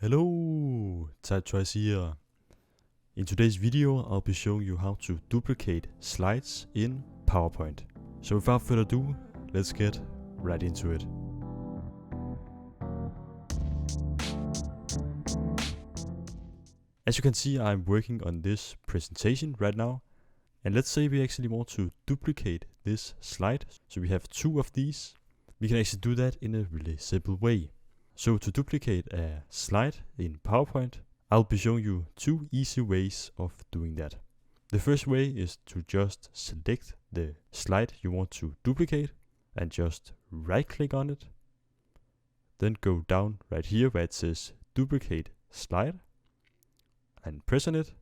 Hello, Twice here. In today's video, I'll be showing you how to duplicate slides in PowerPoint. So without further ado, let's get right into it. As you can see, I'm working on this presentation right now. And let's say we actually want to duplicate this slide. So we have two of these. We can actually do that in a really simple way. So to duplicate a slide in PowerPoint, I'll be showing you two easy ways of doing that. The first way is to just select the slide you want to duplicate and just right click on it. Then go down right here where it says duplicate slide and press on it.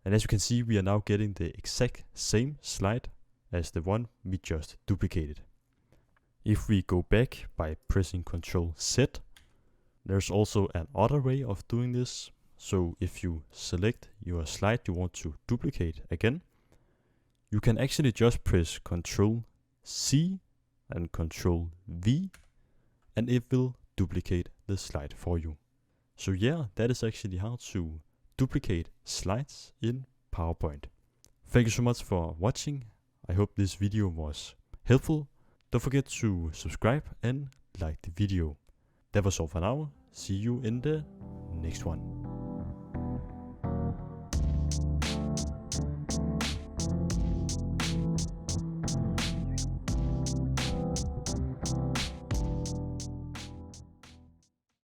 And as you can see, we are now getting the exact same slide as the one we just duplicated. If we go back by pressing Ctrl Z, there's also another way of doing this. So if you select your slide you want to duplicate again, you can actually just press Ctrl C and Ctrl V, and it will duplicate the slide for you. So yeah, that is actually how to duplicate slides in PowerPoint. Thank you so much for watching. I hope this video was helpful. Don't forget to subscribe and like the video. That was all for now. See you in the next one.